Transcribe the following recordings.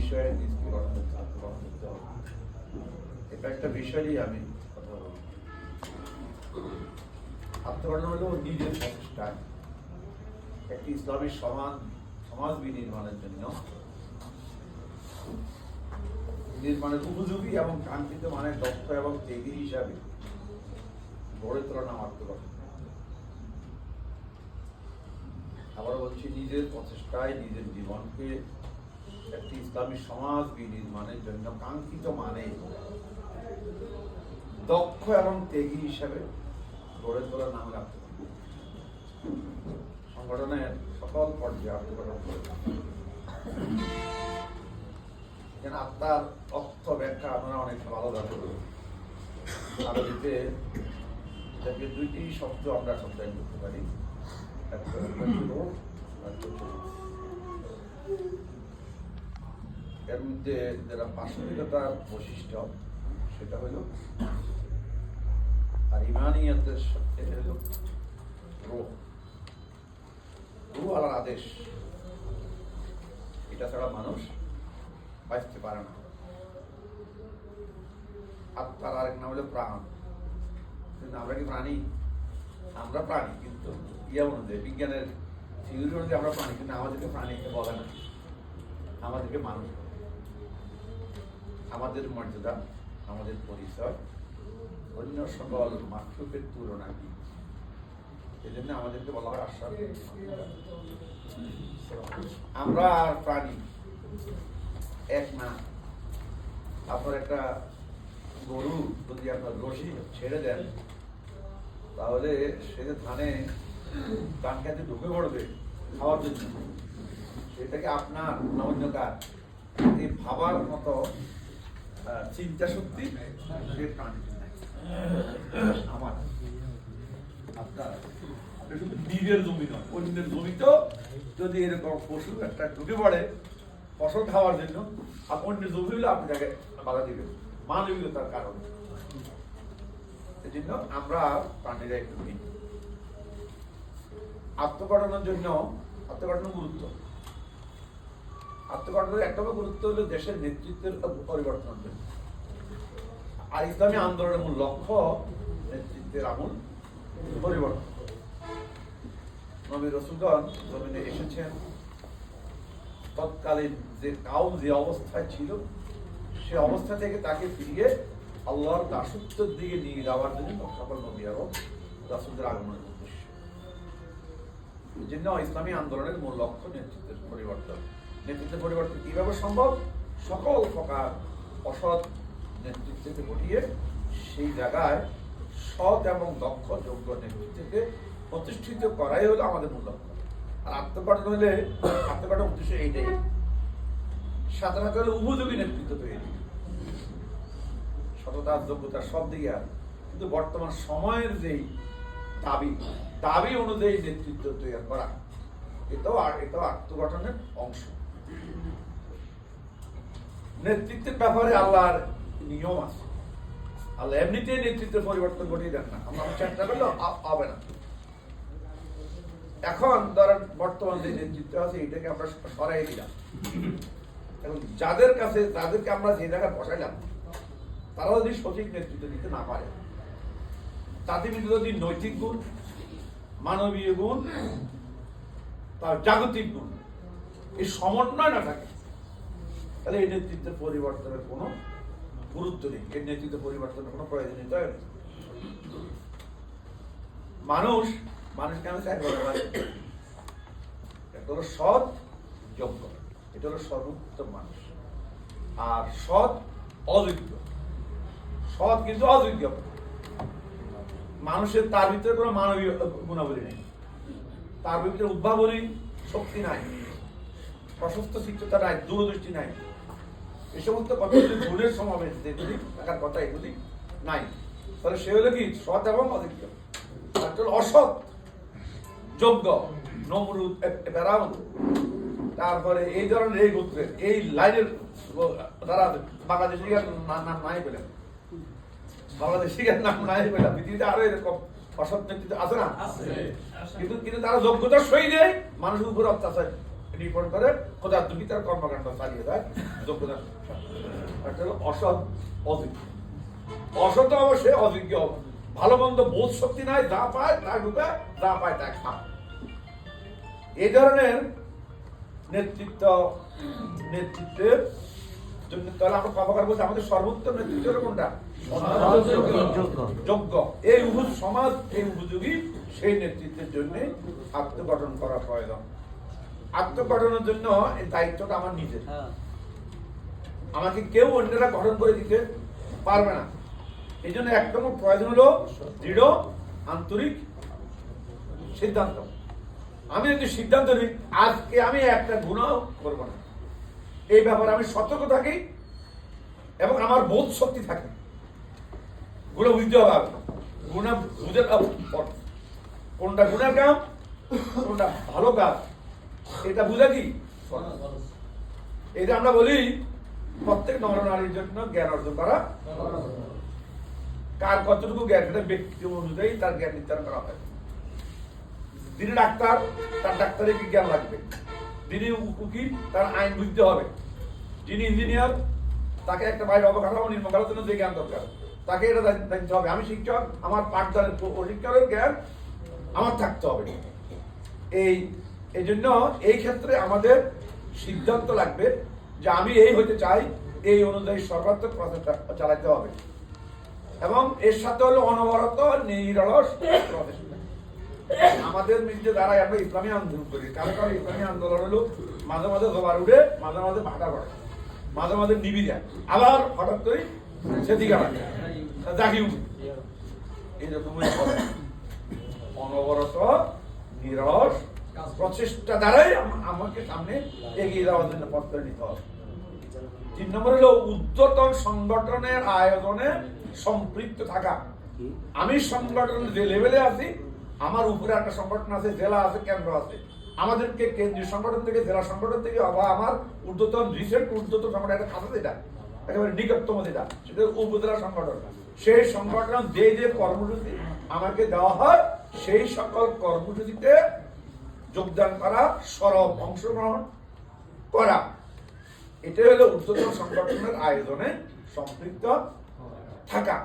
বিষয়ে নিজকে গঠন করতে হবে। এটা একটা বিষয় নিয়ে আমি কথা বলব। আত্মগঠন হলো নিজের প্রচেষ্টা একটি ইসলামী সমাজ বিনির্মাণের জন্য নির্মাণের উপযোগী এবং কাঙ্ক্ষিত মানের দক্ষ এবং ত্যাগী হিসাবে গড়ে তোলা নাম আত্মগঠন। আবার বলছি, নিজের প্রচেষ্টায় নিজের জীবনকে একটি ইসলামী সমাজ বিনির্মাণের জন্য কাঙ্ক্ষিত মানে দক্ষ এবং ত্যাগী হিসাবে গড়ে তোলা নাম আত্মগঠন। সংগঠনের সকল পর্যায়ে আত্মগঠন করে এখানে আত্মার অর্থ ব্যাখ্যা আমরা অনেক ভালো জানি। আরবিতে যাকে দুইটি শব্দ আমরা সন্ধান করতে পারি, একটা রূহ আর একটা এর মধ্যে যারা পাশবিকতার বৈশিষ্ট্য সেটা হইল, আর ইমানিয়তের এটা হইল রূহ। রূহ আল্লাহর আদেশ, এটা ছাড়া মানুষ বাঁচতে পারে না। আত্মার আরেক নাম হলো প্রাণ। কিন্তু আমরা কি প্রাণী? আমরা প্রাণী, কিন্তু ইয়া অনুযায়ী বিজ্ঞানের থিওরি অনুযায়ী আমরা প্রাণী, কিন্তু আমাদেরকে প্রাণীকে বলে না, আমাদেরকে মানুষ। আমাদের মর্যাদা, আমাদের পরিচয় অন্য সকল মাখলুকের তুলনায় কি, এই জন্য আমাদেরকে বলা হয় আশ্বাস। আমরা আর প্রাণী এক না। আপনার একটা গরু যদি আপনার রশি ছেড়ে দেন, তাহলে সে যে ধান খেতে ঢুকে পড়বে খাওয়ার জন্য, সেটাকে আপনার অন্যকার এই ভাবার মতো চিন্তা শক্তি সে প্রাণী আমার আপনার শুধু নিজের জমি নয়, অন্যের জমিতেও যদি এরকম পশু একটা ঢুকে পড়ে ফসল খাওয়ার জন্য, আর অন্যের জমি হলে আপনি তাকে বাধা দিবেন মানবিকতার কারণে। এই জন্য আমরা প্রাণীরা একটু ভিন্ন। আত্মগঠনের জন্য আত্মগঠনের গুরুত্ব, আত্মগঠনের একটা গুরুত্ব হলো দেশের নেতৃত্বের পরিবর্তনের জন্য। আর ইসলামী আন্দোলনের মূল লক্ষ্য নেতৃত্বের আমূল পরিবর্তন। নবী রাসূলগণ জমিনে এসেছেন, তৎকালীন যে কাউম যে অবস্থায় ছিল সে অবস্থা থেকে তাকে ফিরিয়ে আল্লাহর দাসত্বের দিকে নিয়ে যাওয়ার জন্য সকল নবী এবং রাসূলদের আগমনের উদ্দেশ্য। এই জন্য ইসলামী আন্দোলনের মূল লক্ষ্য নেতৃত্বের পরিবর্তন। নেতৃত্বের পরিবর্তন কিভাবে সম্ভব? সকল প্রকার অসৎ নেতৃত্বকে ঘটিয়ে সেই জায়গায় সৎ এবং দক্ষ যোগ্য নেতৃত্বকে প্রতিষ্ঠিত করাই হলো আমাদের মূল লক্ষ্য। আর আত্মগঠন হলে আত্মগঠন উদ্দেশ্য এইটাই, সাধারণত হলে উপযোগী নেতৃত্ব তৈরি, সততার যোগ্যতা সব দিকে। কিন্তু বর্তমান সময়ের যেই দাবি অনুযায়ী নেতৃত্ব তৈরি করা, এটাও আত্মগঠনের অংশ। নেতৃত্বের ব্যাপারে আল্লাহর নিয়ম আছে। আল্লাহ এমনিতেই নেতৃত্বের পরিবর্তন ঘটিয়ে দেন না, আমরা চেষ্টা করলে হবে না। এখন ধরেন বর্তমান যে নেতৃত্ব আছে এটাকে আমরা সরাই দিলাম। এখন যাদেরকে আমরা যে জায়গায় বসাইলাম তারা যদি সঠিক নেতৃত্ব দিতে না পারে, তাদের ভিতরে যদি নৈতিক গুণ, মানবীয় গুণ, তার জাগতিক গুণ এই সমন্বয় না থাকে, তাহলে এই নেতৃত্বের পরিবর্তনের কোনো গুরুত্ব নেই, এই নেতৃত্ব পরিবর্তনের কোনো প্রয়োজনীয়তা নেই। মানুষকে আমি চাই একটা হলো সৎ যোগ্য, এটা হলো সর্বোত্তম মানুষ। আর সৎ অযোগ্য, সৎ কিন্তু অযোগ্য মানুষের তার ভিতরে কোনো মানবীয় গুণাবলী নেই, তার ভিতরে উদ্ভাবনী শক্তি নাই, প্রশস্ত চিত্ততা নাই, দূরদৃষ্টি নাই। এই সমস্ত কথা ভুলের সমাবেশ যেগুলি থাকার কথা এগুলি নাই, তাহলে সে হলো কি সৎ এবং অযোগ্য। অসৎ যোগ্য নমরুদ, ফেরাউন, তারপরে এই ধরনের এই গোত্রের এই লাইনের তারা বাংলাদেশিকার নাম নাই পেলেন, বাংলাদেশিকার নাম নাই পেলাম। পৃথিবীতে আরো এরকম অসৎ নেতৃত্ব আছে না? কিন্তু তারা যোগ্যতার সহিত মানুষের উপরে অত্যাচার নির্ভর করে খোদার দুটি তার কর্মকাণ্ড চালিয়ে যায় যোগ্যতা। একটা হলো অসৎ অযোগ্য। অসৎ অবশ্যই অযোগ্য, ভালো মন্দ বোধ শক্তি নাই, যা পায় তা ঢুকায়, যা পায় তা খায়। এই ধরনের নেতৃত্বের জন্য তাহলে আমরা কর্মকার বলছি আমাদের সর্বোত্তম নেতৃত্ব হলো কোনটা? যোগ্য। এই সমাজ এই উপযোগী সেই নেতৃত্বের জন্য আত্মগঠন করা প্রয়োজন। আত্মগঠনের জন্য এই দায়িত্বটা আমার নিজের। আমাকে কেউ অন্যরা গঠন করে দিতে পারবে না। এই জন্য এক নম্বর প্রয়োজন হলো দৃঢ় আন্তরিক সিদ্ধান্ত। আমি যদি সিদ্ধান্ত নিই আজকে আমি একটা গুনাহ করবো না, এই ব্যাপারে আমি সতর্ক থাকি এবং আমার বোধ শক্তি থাকে। গুণা বুঝতে হবে, গুণা বুঝে কোনটা গুণার কাম, কোনটা ভালো কাজ, এটা বুঝে কি এটা আমরা বলি প্রত্যেক নরনারীর জন্য জ্ঞান অর্জন করা। কার কতটুকু জ্ঞান সেটা ব্যক্তি অনুযায়ী তার জ্ঞান নির্ধারণ করা হয়। যিনি ডাক্তার তার ডাক্তারের জ্ঞান লাগবে, যিনি উকিল তার আইন বুঝতে হবে, যিনি ইঞ্জিনিয়ার তাকে একটা বাইরের অবকাঠামো নির্মাণ করার জন্য যে জ্ঞান দরকার তাকে এটা জানতে হবে। আমি শিক্ষক, আমার পাঠদানের প্রশিক্ষণের জ্ঞান আমার থাকতে হবে। এই জন্য এই ক্ষেত্রে আমাদের সিদ্ধান্ত লাগবে যে আমি এই হতে চাই, এই অনুযায়ী সর্বাত্মক প্রচেষ্টা চালাতে হবে এবং এর সাথে হলো অনবরত নিরলস প্রচেষ্টা। আমাদের মধ্যে দ্বারা আমরা ইসলামী আন্দোলন করি, কারণ ইসলামী আন্দোলন হলো মাঝে মাঝে জোয়ার উঠে, মাঝে মাঝে ভাটা পড়ে, মাঝে মাঝে নিবি যায়, আবার হঠাৎ করে সেদিকে জাগি উঠে। এইরকমই অনবরত নিরলস প্রচেষ্টা দ্বারাই আমাকে সামনে এগিয়ে যাওয়ার জন্য পথ করে নিতে হবে। 3 নম্বর হলো উদ্যতন সংগঠনের আয়োজনে সম্পৃক্ত থাকা। আমি সংগঠনের যে লেভেলে আছি, আমার উপরে একটা সংগঠন আছে, জেলা আছে, কেন্দ্র আছে, আমাদেরকে কেন্দ্রীয় সংগঠন থেকে, জেলা সংগঠন থেকে, বা আমার ঊর্ধ্বতন রিসেন্ট ঊর্ধ্বতন সংগঠন একটা খাতা যেটা একেবারে নিকটতম যেটা সেটা উপজেলা সংগঠন। সেই সংগঠন যে যে কর্মসূচি আমাকে দেওয়া হয় সেই সকল কর্মসূচিতে যোগদান করা, সরব অংশগ্রহণ করা, এটাই হলো ঊর্ধ্বতন সংগঠনের আয়োজনে সম্পৃক্ত থাকা।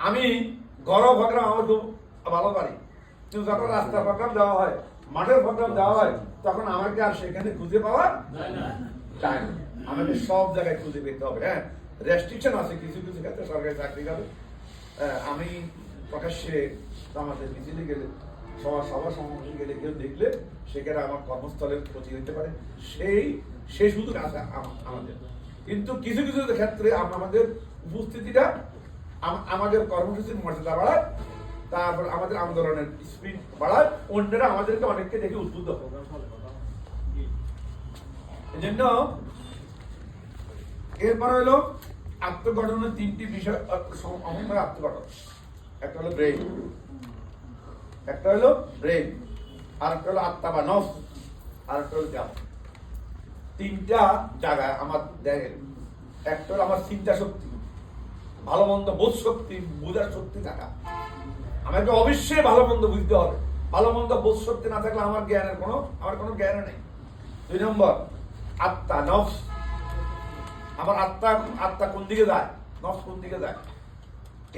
আমি গড় প্রোগ্রাম আমার খুব ভালো পারি, কিন্তু যখন রাস্তার প্রোগ্রাম দেওয়া হয়, মাঠের প্রোগ্রাম দেওয়া হয়, তখন আমাকে আর সেখানে খুঁজে পাওয়া যায় না। আমাকে সব জায়গায় খুঁজে পেতে হবে। হ্যাঁ, রেস্ট্রিকশন আছে কিছু কিছু ক্ষেত্রে সরকারি চাকরি করে। আমি প্রকাশ্যে আমাদের মিছিলে গেলে, সভা সমাবেশে গেলে কেউ দেখলে সেখানে আমার কর্মস্থলে ক্ষতি হতে পারে, সেই সুযোগ আছে আমাদের। কিন্তু কিছু কিছু ক্ষেত্রে আমাদের উপস্থিতিটা আমাদের কর্মসূচির মর্যাদা বাড়ায়, তারপর আমাদের আন্দোলনের স্পিড বাড়ায়, অন্যরা আমাদেরকে অনেককে দেখে উদ্বুদ্ধ হবে। এই জন্য এরপর হলো আত্মগঠনের 3টি বিষয় আত্মগঠন। একটা হলো ব্রেইন, একটা হলো ব্রেইন, আর একটা হলো আত্মা বা নফস, আর একটা হলো জ্ঞান। 3টা জায়গায় আমার দেখেন, একটা হলো আমার চিন্তা শক্তি, ভালো মন্দ বোধ শক্তি, বোঝার শক্তি থাকা। আমাকে অবশ্যই ভালো মন্দ বুঝতে হবে। ভালো মন্দ বোধ শক্তি না থাকলে আমার কোনো জ্ঞান নেই। 2 নম্বর আত্মা, নফস। আমার আত্মা কোন দিকে যায়, নফস কোন দিকে যায়।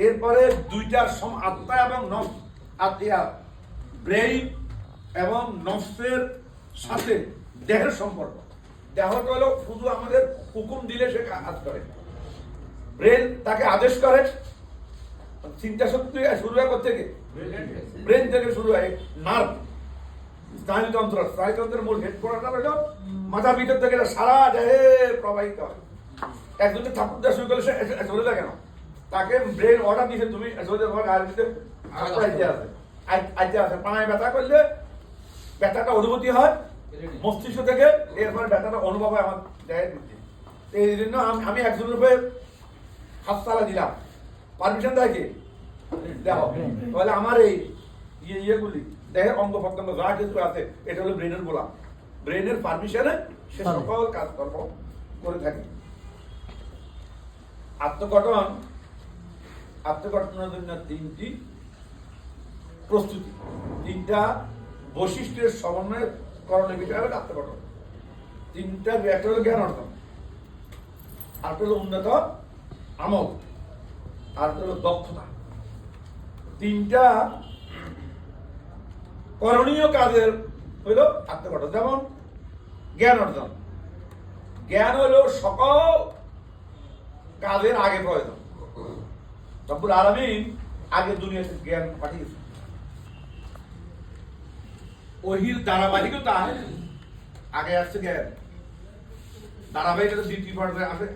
এরপরে দুইটার আত্মা এবং নফস, ব্রেইন এবং নফসের সাথে দেহের সম্পর্ক। দেহটা হলো শুধু আমাদের হুকুম দিলে সে কাজ করে, ব্রেন তাকে আদেশ করে। চিন্তা শক্তি শুরু হয় থেকে ব্রেন থেকে শুরু হয়, নার্ভ, স্নায়ুতন্ত্রের মূল হেডকোয়ার্টার হলো মাথার ভিতর থেকে সারা দেহে প্রবাহিত হয়। একজনকে থাপ্পড় দেওয়া শুরু করলে সে চলে যায় কেন? তাকে ব্রেন অর্ডার দিয়েছে তুমি আইতে আছে। পায়ে ব্যথা করলে ব্যথাটা অনুভূতি হয় মস্তিষ্ক থেকে, এরপরে ব্যথাটা অনুভব হয় আমার দেহের ভিতরে। এই জন্য আমি একজনের উপরে হাত তালা দিলাম, পারমিশন দেয় কি দেখো, তাহলে আমার এই ইয়েগুলি দেহের অঙ্গ প্রত্যঙ্গ যা কিছু আছে এটা হলো ব্রেনের বলা, ব্রেনের পারমিশনে সে সকল কাজকর্ম করে থাকে। আত্মগঠনের জন্য 3টি প্রস্তুতি, 3টা বৈশিষ্ট্যের সমন্বয়ে করণীয় বিষয় হলো আত্মগঠন। তিনটা, একটা হলো জ্ঞান অর্জন, আরেকটা হলো উন্নত আমল, আর হলো দক্ষতা। তিনটা করণীয় কাজের হইল আত্মঘটন। যেমন জ্ঞান অর্জন, জ্ঞান হলো সকল কাজের আগে প্রয়োজন। রব্বুল আলামিন আগে দুনিয়াতে জ্ঞান পাঠিয়েছে, ওহির ধারাবাহিকতা আগে আসছে জ্ঞান, ধারাবাহিকতা দ্বিতীয় পর্যায়ে আসে